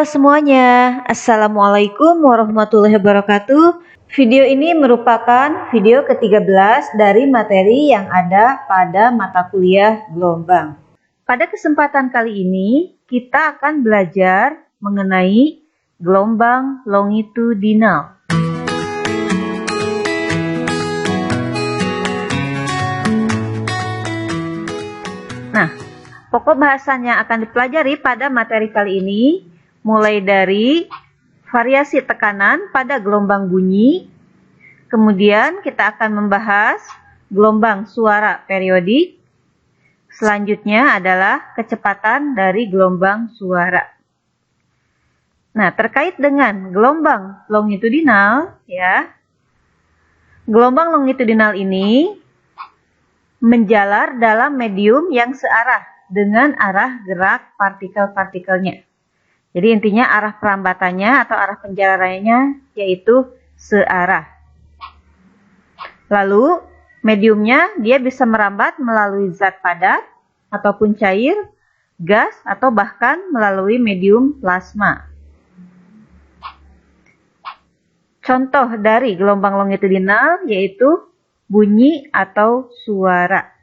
semuanya, Assalamualaikum warahmatullahi wabarakatuh. Video ini merupakan video ke-13 dari materi yang ada pada mata kuliah gelombang. Pada kesempatan kali ini, kita akan belajar mengenai gelombang longitudinal. Nah, pokok bahasan yang akan dipelajari pada materi kali ini mulai dari variasi tekanan pada gelombang bunyi, kemudian kita akan membahas gelombang suara periodik, selanjutnya adalah kecepatan dari gelombang suara. Nah, terkait dengan gelombang longitudinal, ya, gelombang longitudinal ini menjalar dalam medium yang searah dengan arah gerak partikel-partikelnya. Jadi intinya arah perambatannya atau arah penjalarannya yaitu searah. Lalu mediumnya dia bisa merambat melalui zat padat ataupun cair, gas atau bahkan melalui medium plasma. Contoh dari gelombang longitudinal yaitu bunyi atau suara.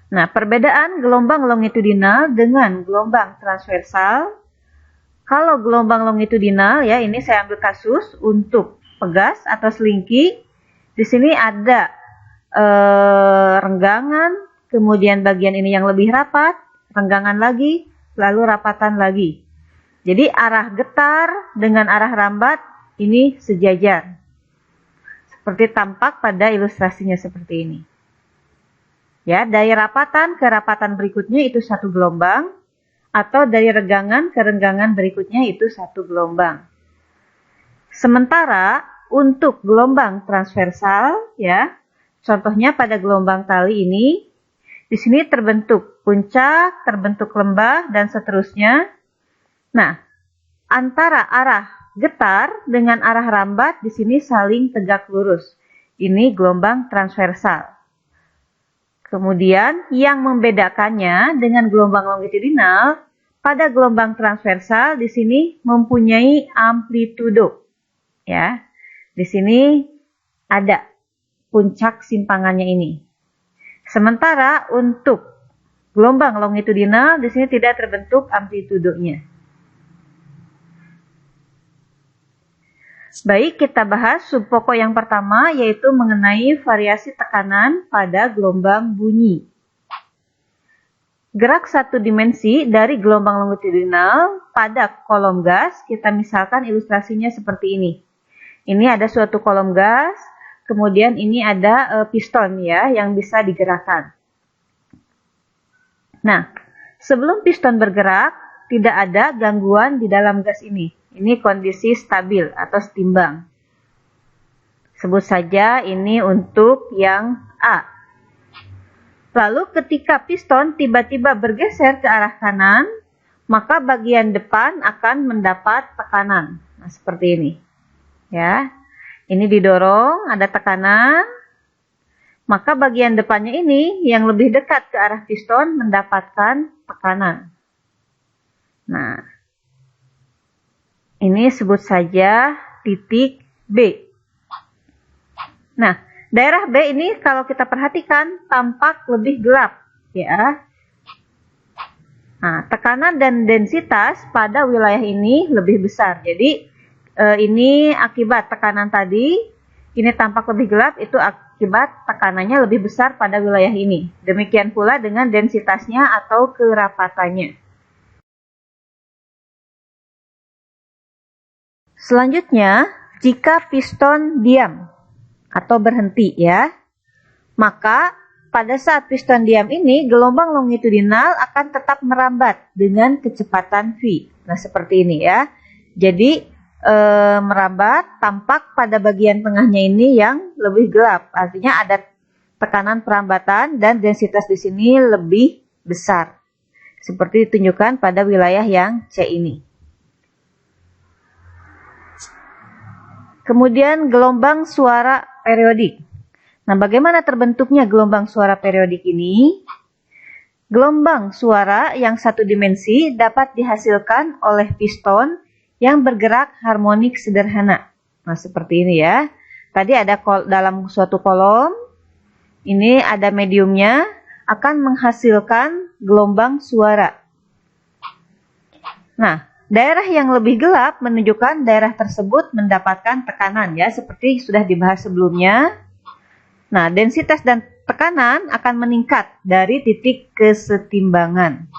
Nah, perbedaan gelombang longitudinal dengan gelombang transversal. Kalau gelombang longitudinal, ya ini saya ambil kasus untuk pegas atau selingki. Di sini ada renggangan, kemudian bagian ini yang lebih rapat, renggangan lagi, lalu rapatan lagi. Jadi arah getar dengan arah rambat ini sejajar. Seperti tampak pada ilustrasinya seperti ini. Ya, dari rapatan ke rapatan berikutnya itu satu gelombang, atau dari renggangan ke renggangan berikutnya itu satu gelombang. Sementara untuk gelombang transversal, ya, contohnya pada gelombang tali ini, di sini terbentuk puncak, terbentuk lembah, dan seterusnya. Nah, antara arah getar dengan arah rambat di sini saling tegak lurus. Ini gelombang transversal. Kemudian yang membedakannya dengan gelombang longitudinal, pada gelombang transversal di sini mempunyai amplitudo. Ya. Di sini ada puncak simpangannya ini. Sementara untuk gelombang longitudinal di sini tidak terbentuk amplitudonya. Baik, kita bahas subpokok yang pertama yaitu mengenai variasi tekanan pada gelombang bunyi. Gerak satu dimensi dari gelombang longitudinal pada kolom gas, kita misalkan ilustrasinya seperti ini. Ini ada suatu kolom gas, kemudian ini ada piston ya yang bisa digerakkan. Nah, sebelum piston bergerak, tidak ada gangguan di dalam gas ini. Ini kondisi stabil atau setimbang. Sebut saja ini untuk yang A. Lalu ketika piston tiba-tiba bergeser ke arah kanan, maka bagian depan akan mendapat tekanan. Nah, seperti ini. Ya. Ini didorong, ada tekanan. Maka bagian depannya ini yang lebih dekat ke arah piston mendapatkan tekanan. Nah, ini sebut saja titik B. Nah, daerah B ini kalau kita perhatikan tampak lebih gelap, ya. Nah, tekanan dan densitas pada wilayah ini lebih besar. Jadi, ini akibat tekanan tadi, ini tampak lebih gelap, itu akibat tekanannya lebih besar pada wilayah ini. Demikian pula dengan densitasnya atau kerapatannya. Selanjutnya, jika piston diam atau berhenti ya, maka pada saat piston diam ini gelombang longitudinal akan tetap merambat dengan kecepatan V. Nah, seperti ini ya. Jadi merambat tampak pada bagian tengahnya ini yang lebih gelap. Artinya ada tekanan perambatan dan densitas di sini lebih besar. Seperti ditunjukkan pada wilayah yang C ini. Kemudian gelombang suara periodik. Nah, bagaimana terbentuknya gelombang suara periodik ini? Gelombang suara yang satu dimensi dapat dihasilkan oleh piston yang bergerak harmonik sederhana. Nah, seperti ini ya. Tadi ada dalam suatu kolom, ini ada mediumnya, akan menghasilkan gelombang suara. Nah, daerah yang lebih gelap menunjukkan daerah tersebut mendapatkan tekanan ya, seperti sudah dibahas sebelumnya. Nah, densitas dan tekanan akan meningkat dari titik kesetimbangan.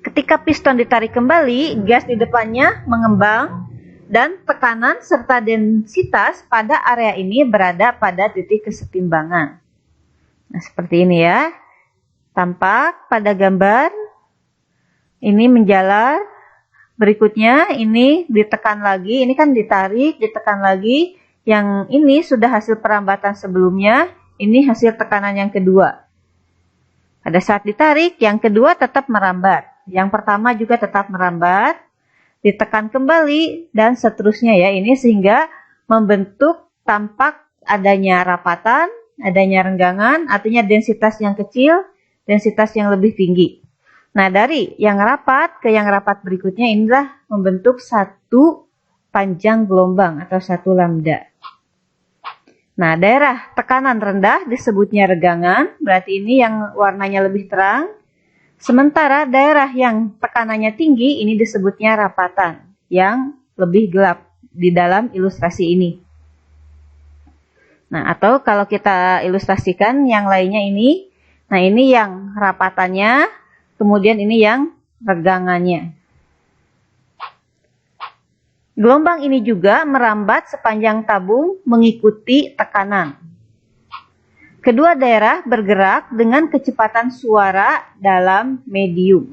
Ketika piston ditarik kembali, gas di depannya mengembang dan tekanan serta densitas pada area ini berada pada titik kesetimbangan. Nah, seperti ini ya. Tampak pada gambar ini menjalar. Berikutnya ini ditekan lagi, ini kan ditarik, ditekan lagi. Yang ini sudah hasil perambatan sebelumnya, ini hasil tekanan yang kedua. Pada saat ditarik, yang kedua tetap merambat. Yang pertama juga tetap merambat, ditekan kembali, dan seterusnya ya. Ini sehingga membentuk tampak adanya rapatan, adanya renggangan, artinya densitas yang kecil, densitas yang lebih tinggi. Nah, dari yang rapat ke yang rapat berikutnya inilah membentuk satu panjang gelombang atau satu lambda. Nah, daerah tekanan rendah disebutnya regangan, berarti ini yang warnanya lebih terang. Sementara daerah yang tekanannya tinggi ini disebutnya rapatan, yang lebih gelap di dalam ilustrasi ini. Nah, atau kalau kita ilustrasikan yang lainnya ini, nah ini yang rapatannya, kemudian ini yang regangannya. Gelombang ini juga merambat sepanjang tabung mengikuti tekanan. Kedua daerah bergerak dengan kecepatan suara dalam medium.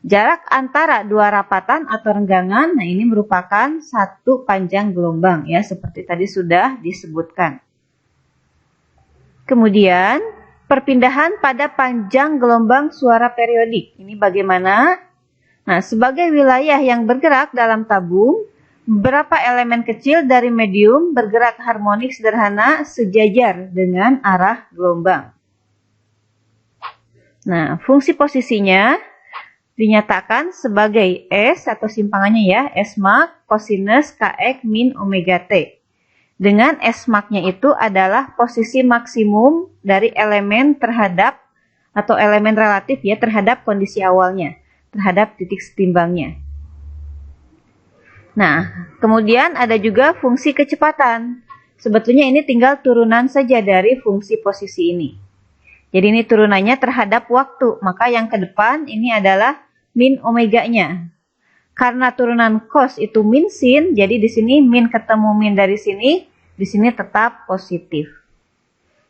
Jarak antara dua rapatan atau renggangan, nah ini merupakan satu panjang gelombang ya, seperti tadi sudah disebutkan. Kemudian, perpindahan pada panjang gelombang suara periodik. Ini bagaimana? Nah, sebagai wilayah yang bergerak dalam tabung, beberapa elemen kecil dari medium bergerak harmonik sederhana sejajar dengan arah gelombang. Nah, fungsi posisinya dinyatakan sebagai S atau simpangannya ya, S mak kosinus KX min omega T. Dengan S maknya itu adalah posisi maksimum dari elemen terhadap atau elemen relatif ya terhadap kondisi awalnya, terhadap titik setimbangnya. Nah, kemudian ada juga fungsi kecepatan. Sebetulnya ini tinggal turunan saja dari fungsi posisi ini. Jadi ini turunannya terhadap waktu, maka yang ke depan ini adalah min omeganya. Karena turunan cos itu min sin, jadi di sini min ketemu min dari sini, di sini tetap positif.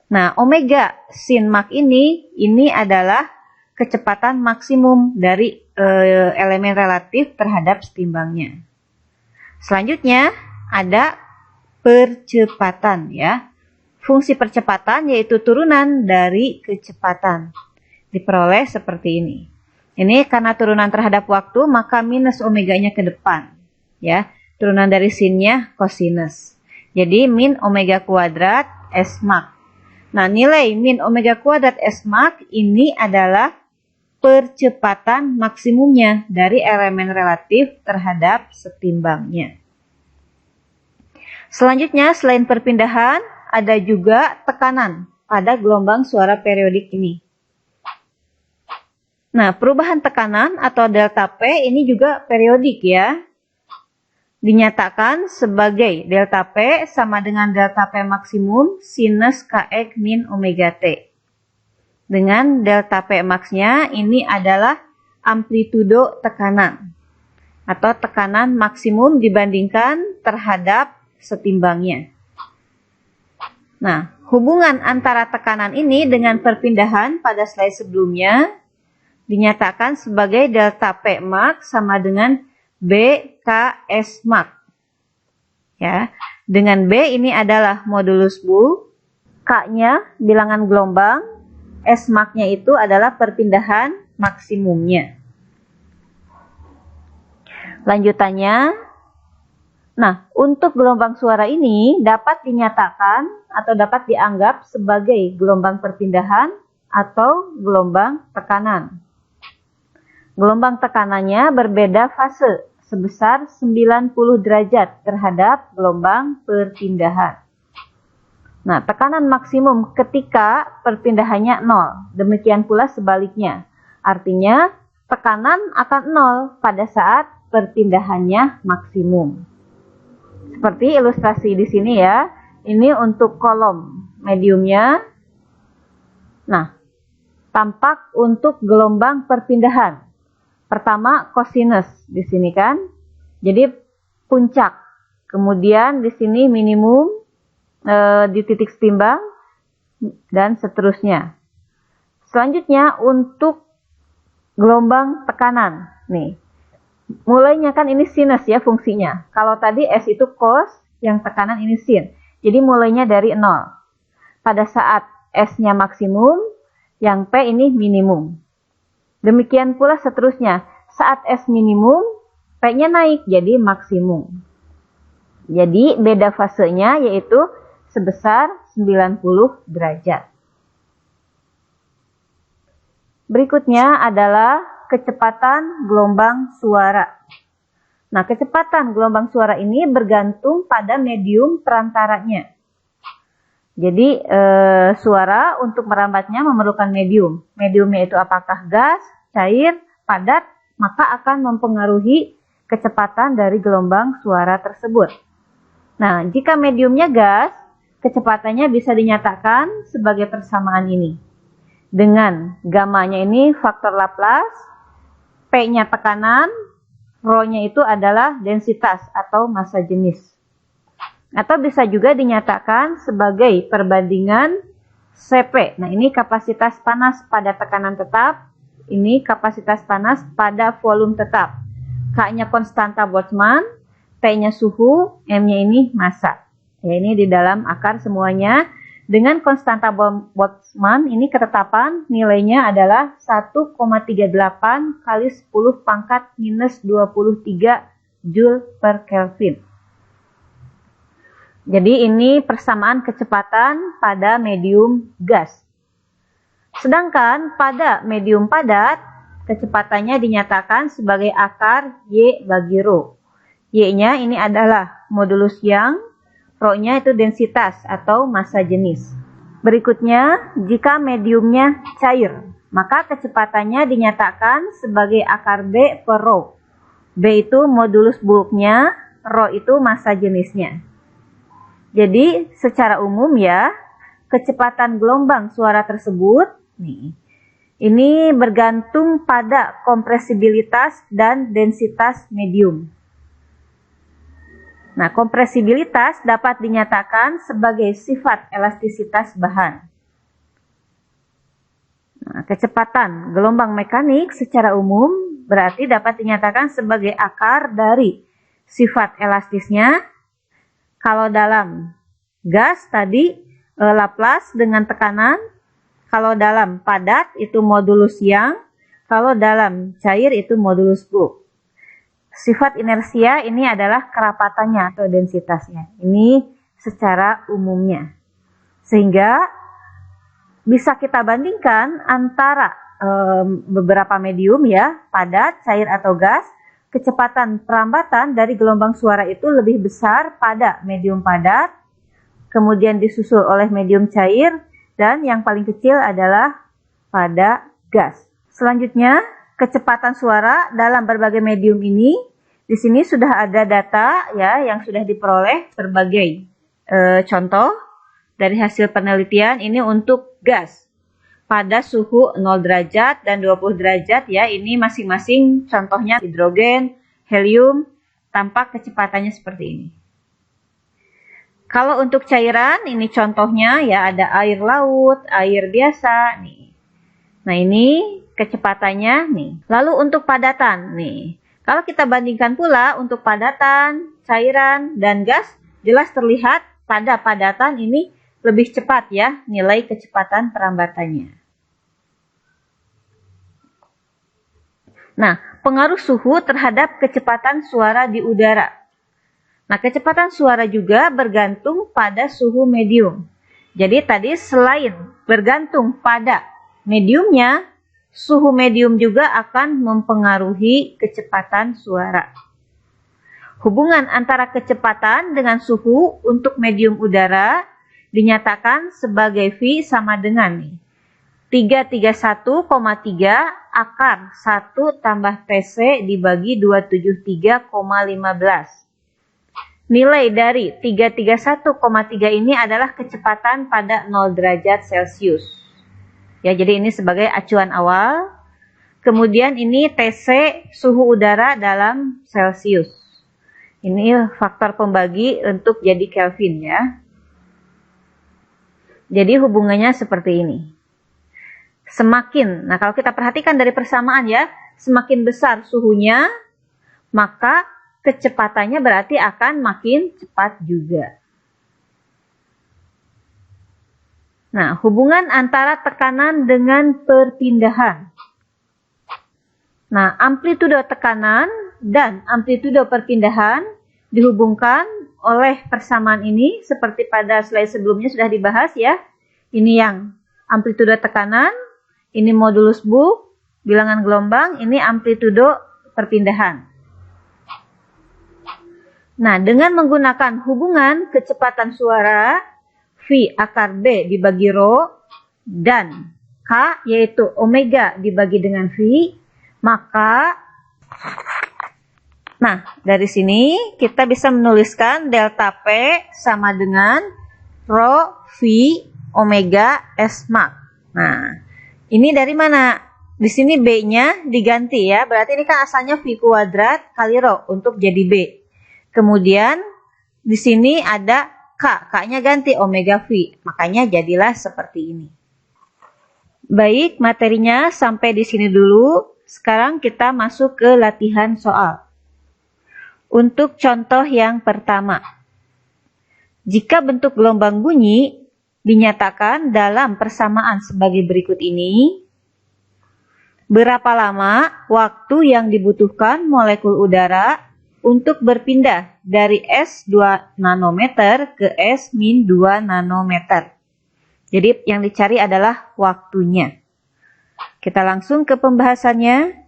Nah, omega sin mak ini adalah kecepatan maksimum dari elemen relatif terhadap setimbangnya. Selanjutnya ada percepatan ya. Fungsi percepatan yaitu turunan dari kecepatan. Diperoleh seperti ini. Ini karena turunan terhadap waktu maka minus omeganya ke depan ya. Turunan dari sinnya kosinus. Jadi min omega kuadrat S mak. Nah, nilai min omega kuadrat S mak ini adalah percepatan maksimumnya dari elemen relatif terhadap setimbangnya. Selanjutnya, selain perpindahan, ada juga tekanan pada gelombang suara periodik ini. Nah, perubahan tekanan atau delta P ini juga periodik ya. Dinyatakan sebagai delta P sama dengan delta P maksimum sinus KX min omega T. Dengan delta P max-nya ini adalah amplitudo tekanan atau tekanan maksimum dibandingkan terhadap setimbangnya. Nah, hubungan antara tekanan ini dengan perpindahan pada slide sebelumnya dinyatakan sebagai delta P max sama dengan BKS max. Ya, dengan B ini adalah modulus Boole, K-nya bilangan gelombang, S mak-nya itu adalah perpindahan maksimumnya. Lanjutannya, nah untuk gelombang suara ini dapat dinyatakan atau dapat dianggap sebagai gelombang perpindahan atau gelombang tekanan. Gelombang tekanannya berbeda fase sebesar 90 derajat terhadap gelombang perpindahan. Nah, tekanan maksimum ketika perpindahannya 0. Demikian pula sebaliknya. Artinya, tekanan akan 0 pada saat perpindahannya maksimum. Seperti ilustrasi di sini ya. Ini untuk kolom mediumnya. Nah, tampak untuk gelombang perpindahan. Pertama cosinus di sini kan. Jadi puncak. Kemudian di sini minimum di titik setimbang dan seterusnya. Selanjutnya untuk gelombang tekanan. Nih. Mulainya kan ini sinus ya fungsinya. Kalau tadi S itu cos, yang tekanan ini sin. Jadi mulainya dari 0. Pada saat S-nya maksimum, yang P ini minimum. Demikian pula seterusnya. Saat S minimum, P-nya naik jadi maksimum. Jadi beda fasenya yaitu sebesar 90 derajat. Berikutnya adalah kecepatan gelombang suara. Nah, kecepatan gelombang suara ini bergantung pada medium perantaranya. Jadi, suara untuk merambatnya memerlukan medium. Mediumnya itu apakah gas, cair, padat, maka akan mempengaruhi kecepatan dari gelombang suara tersebut. Nah, jika mediumnya gas, kecepatannya bisa dinyatakan sebagai persamaan ini. Dengan gamanya ini faktor Laplace, P-nya tekanan, Rho-nya itu adalah densitas atau massa jenis. Atau bisa juga dinyatakan sebagai perbandingan Cp. Nah, ini kapasitas panas pada tekanan tetap, ini kapasitas panas pada volume tetap. K-nya konstanta Boltzmann, T-nya suhu, M-nya ini massa. Ya, ini di dalam akar semuanya. Dengan konstanta Boltzmann ini ketetapan nilainya adalah 1,38 kali 10 pangkat minus 23 Joule per Kelvin. Jadi ini persamaan kecepatan pada medium gas. Sedangkan pada medium padat, kecepatannya dinyatakan sebagai akar Y bagi Rho. Y-nya ini adalah modulus Young, Rho-nya itu densitas atau massa jenis. Berikutnya, jika mediumnya cair, maka kecepatannya dinyatakan sebagai akar B per Rho. B itu modulus bulknya, Rho itu massa jenisnya. Jadi, secara umum ya, kecepatan gelombang suara tersebut, nih, ini bergantung pada kompresibilitas dan densitas medium. Nah, kompresibilitas dapat dinyatakan sebagai sifat elastisitas bahan. Nah, kecepatan gelombang mekanik secara umum berarti dapat dinyatakan sebagai akar dari sifat elastisnya. Kalau dalam gas tadi Laplace dengan tekanan, kalau dalam padat itu modulus Young, kalau dalam cair itu modulus bulk. Sifat inersia ini adalah kerapatannya atau densitasnya. Ini secara umumnya. Sehingga bisa kita bandingkan antara beberapa medium ya, padat, cair atau gas. Kecepatan perambatan dari gelombang suara itu lebih besar pada medium padat, kemudian disusul oleh medium cair, dan yang paling kecil adalah pada gas. Selanjutnya, kecepatan suara dalam berbagai medium ini, di sini sudah ada data ya yang sudah diperoleh berbagai contoh dari hasil penelitian ini untuk gas pada suhu 0 derajat dan 20 derajat ya, ini masing-masing contohnya hidrogen, helium, tampak kecepatannya seperti ini. Kalau untuk cairan ini contohnya ya ada air laut, air biasa nih. Nah, ini kecepatannya nih. Lalu untuk padatan nih. Kalau kita bandingkan pula untuk padatan, cairan, dan gas, jelas terlihat pada padatan ini lebih cepat ya nilai kecepatan perambatannya. Nah, pengaruh suhu terhadap kecepatan suara di udara. Nah, kecepatan suara juga bergantung pada suhu medium. Jadi tadi selain bergantung pada mediumnya, suhu medium juga akan mempengaruhi kecepatan suara. Hubungan antara kecepatan dengan suhu untuk medium udara dinyatakan sebagai V sama dengan 331,3 akar 1 tambah TC dibagi 273,15. Nilai dari 331,3 ini adalah kecepatan pada 0 derajat Celcius. Ya, jadi ini sebagai acuan awal. Kemudian ini TC suhu udara dalam Celcius. Ini faktor pembagi untuk jadi Kelvin ya. Jadi hubungannya seperti ini. Nah kalau kita perhatikan dari persamaan ya, semakin besar suhunya, maka kecepatannya berarti akan makin cepat juga. Nah, hubungan antara tekanan dengan perpindahan. Nah, amplitudo tekanan dan amplitudo perpindahan dihubungkan oleh persamaan ini seperti pada slide sebelumnya sudah dibahas ya. Ini yang amplitudo tekanan, ini modulus Boole, bilangan gelombang, ini amplitudo perpindahan. Nah, dengan menggunakan hubungan kecepatan suara V akar B dibagi rho dan K yaitu omega dibagi dengan V, maka dari sini kita bisa menuliskan delta P sama dengan rho V omega S Mach. Nah, ini dari mana? Di sini B-nya diganti ya, berarti ini kan asalnya V kuadrat kali rho untuk jadi B. Kemudian di sini ada K, K-nya ganti omega V, makanya jadilah seperti ini. Baik, materinya sampai di sini dulu. Sekarang kita masuk ke latihan soal. Untuk contoh yang pertama, jika bentuk gelombang bunyi dinyatakan dalam persamaan sebagai berikut ini, berapa lama waktu yang dibutuhkan molekul udara untuk berpindah dari S2 nanometer ke S-2 nanometer. Jadi yang dicari adalah waktunya. Kita langsung ke pembahasannya.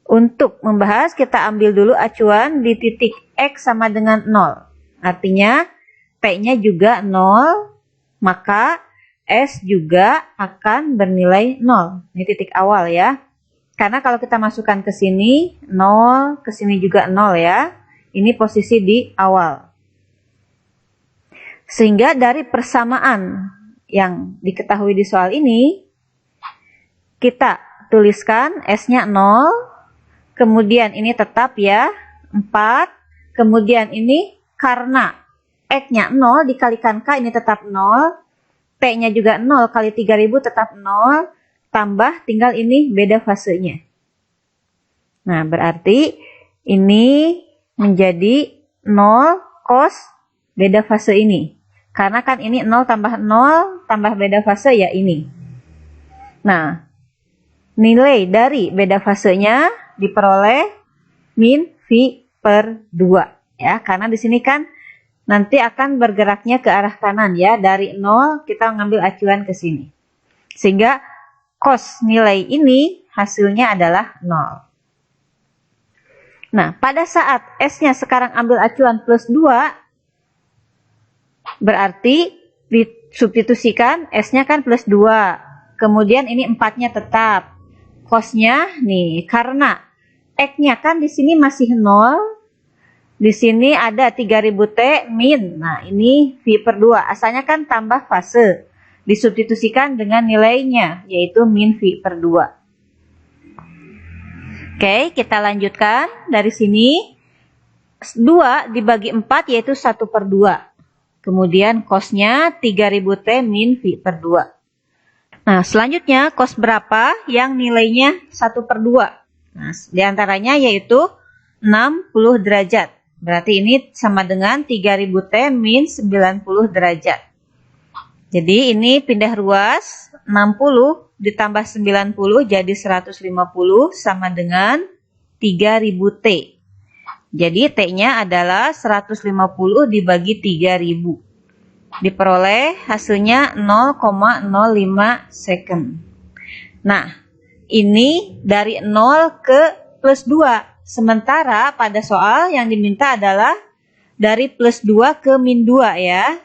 Untuk membahas kita ambil dulu acuan di titik X sama dengan 0. Artinya T-nya juga 0, maka S juga akan bernilai 0. Ini titik awal ya. Karena kalau kita masukkan ke sini 0, ke sini juga 0 ya. Ini posisi di awal. Sehingga dari persamaan yang diketahui di soal ini, kita tuliskan S-nya 0, kemudian ini tetap ya 4, kemudian ini karena X-nya 0 dikalikan K ini tetap 0, T-nya juga 0 kali 3000 tetap 0, tambah tinggal ini beda fasenya. Nah, berarti ini menjadi 0 cos beda fase ini. Karena kan ini 0 tambah 0 tambah beda fase ya ini. Nah, nilai dari beda fasenya diperoleh min V per 2. Ya, karena di sini kan nanti akan bergeraknya ke arah kanan ya. Dari 0 kita ngambil acuan ke sini. Sehingga cos nilai ini hasilnya adalah 0. Nah, pada saat S-nya sekarang ambil acuan plus 2, berarti disubstitusikan S-nya kan plus 2. Kemudian ini 4-nya tetap. Cos-nya nih, karena X-nya kan di sini masih 0. Di sini ada 3000 T min. Nah, ini V per 2. Asalnya kan tambah fase. Disubstitusikan dengan nilainya, yaitu min V per 2. Oke, kita lanjutkan dari sini. 2 dibagi 4 yaitu 1 per 2. Kemudian cos-nya 3000 T min V per 2. Nah, selanjutnya cos berapa yang nilainya 1 per 2? Nah, diantaranya yaitu 60 derajat. Berarti ini sama dengan 3000 T min 90 derajat. Jadi ini pindah ruas, 60 ditambah 90 jadi 150 sama dengan 3000 T. Jadi T-nya adalah 150 dibagi 3000. Diperoleh hasilnya 0,05 second. Nah, ini dari 0 ke plus 2. Sementara pada soal yang diminta adalah dari plus 2 ke min 2 ya.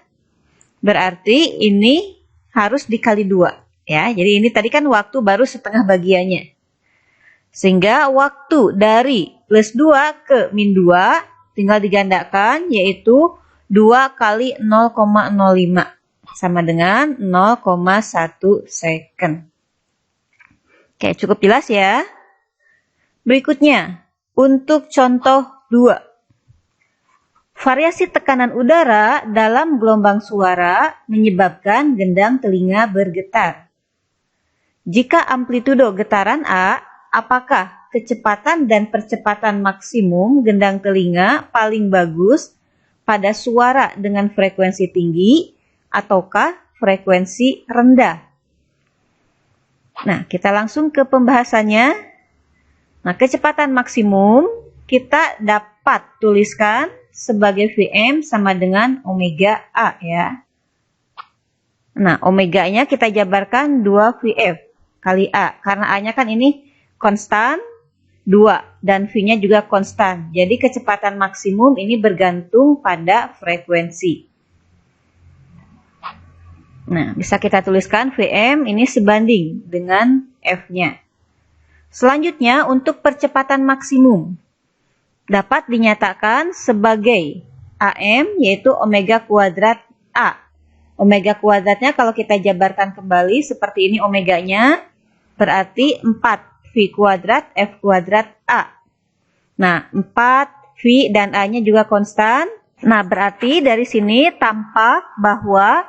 Berarti ini harus dikali 2 ya. Jadi ini tadi kan waktu baru setengah bagiannya. Sehingga waktu dari plus 2 ke min 2 tinggal digandakan, yaitu 2 kali 0,05 sama dengan 0,1 second. Oke, cukup jelas ya. Berikutnya, untuk contoh 2. Variasi tekanan udara dalam gelombang suara menyebabkan gendang telinga bergetar. Jika amplitudo getaran A, apakah kecepatan dan percepatan maksimum gendang telinga paling bagus pada suara dengan frekuensi tinggi ataukah frekuensi rendah? Nah, kita langsung ke pembahasannya. Nah, kecepatan maksimum kita dapat tuliskan sebagai Vm sama dengan omega A ya. Nah, omega-nya kita jabarkan 2Vf kali A. Karena A-nya kan ini konstan 2 dan V-nya juga konstan. Jadi kecepatan maksimum ini bergantung pada frekuensi. Nah, bisa kita tuliskan Vm ini sebanding dengan F-nya. Selanjutnya, untuk percepatan maksimum dapat dinyatakan sebagai AM, yaitu omega kuadrat A. Omega kuadratnya kalau kita jabarkan kembali seperti ini omeganya, berarti 4V kuadrat F kuadrat A. Nah, 4V dan A-nya juga konstan. Nah, berarti dari sini tampak bahwa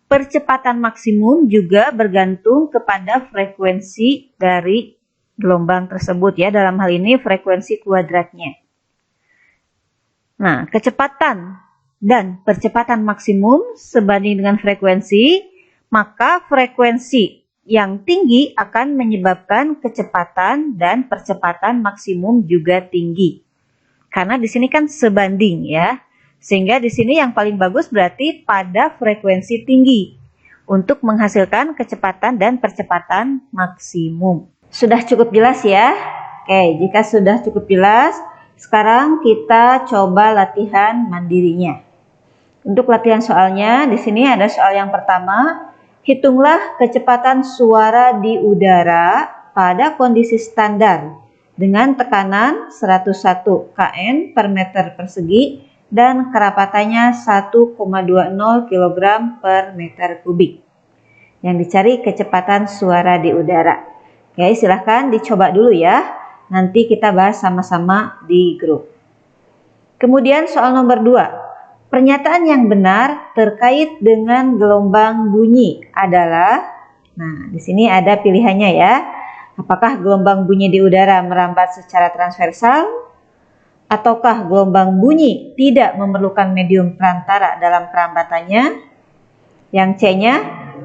percepatan maksimum juga bergantung kepada frekuensi dari gelombang tersebut ya. Dalam hal ini frekuensi kuadratnya. Nah, kecepatan dan percepatan maksimum sebanding dengan frekuensi, maka frekuensi yang tinggi akan menyebabkan kecepatan dan percepatan maksimum juga tinggi. Karena di sini kan sebanding ya. Sehingga di sini yang paling bagus berarti pada frekuensi tinggi untuk menghasilkan kecepatan dan percepatan maksimum. Sudah cukup jelas ya? Oke, jika sudah cukup jelas, sekarang kita coba latihan mandirinya. Untuk latihan soalnya, di sini ada soal yang pertama. Hitunglah kecepatan suara di udara pada kondisi standar dengan tekanan 101 kN per meter persegi dan kerapatannya 1,20 kg per meter kubik. Yang dicari kecepatan suara di udara. Oke, silahkan dicoba dulu ya. Nanti kita bahas sama-sama di grup. Kemudian soal nomor 2. Pernyataan yang benar terkait dengan gelombang bunyi adalah, nah di sini ada pilihannya ya. Apakah gelombang bunyi di udara merambat secara transversal? Ataukah gelombang bunyi tidak memerlukan medium perantara dalam perambatannya? Yang C-nya,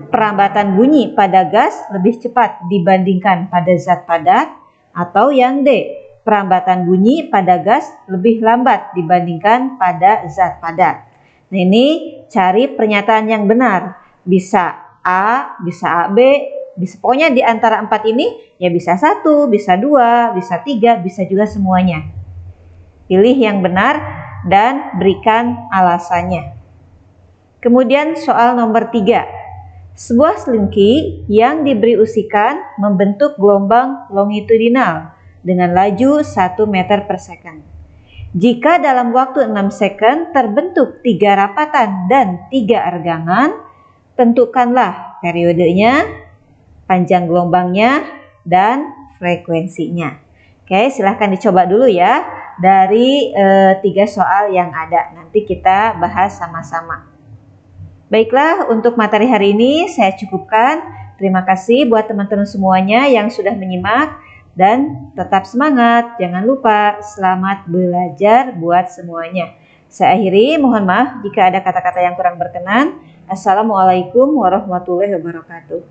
perambatan bunyi pada gas lebih cepat dibandingkan pada zat padat. Atau yang D, perambatan bunyi pada gas lebih lambat dibandingkan pada zat padat. Nah, ini cari pernyataan yang benar. Bisa A, bisa AB, bisa pokoknya di antara 4 ini ya bisa 1, bisa 2, bisa 3, bisa juga semuanya. Pilih yang benar dan berikan alasannya. Kemudian soal nomor 3. Sebuah selingki yang diberi usikan membentuk gelombang longitudinal dengan laju 1 meter per second. Jika dalam waktu 6 second terbentuk 3 rapatan dan 3 argangan, tentukanlah periodenya, panjang gelombangnya, dan frekuensinya. Oke, silahkan dicoba dulu ya dari 3 soal yang ada. Nanti kita bahas sama-sama. Baiklah, untuk materi hari ini saya cukupkan. Terima kasih buat teman-teman semuanya yang sudah menyimak dan tetap semangat. Jangan lupa selamat belajar buat semuanya. Saya akhiri, mohon maaf jika ada kata-kata yang kurang berkenan. Assalamualaikum warahmatullahi wabarakatuh.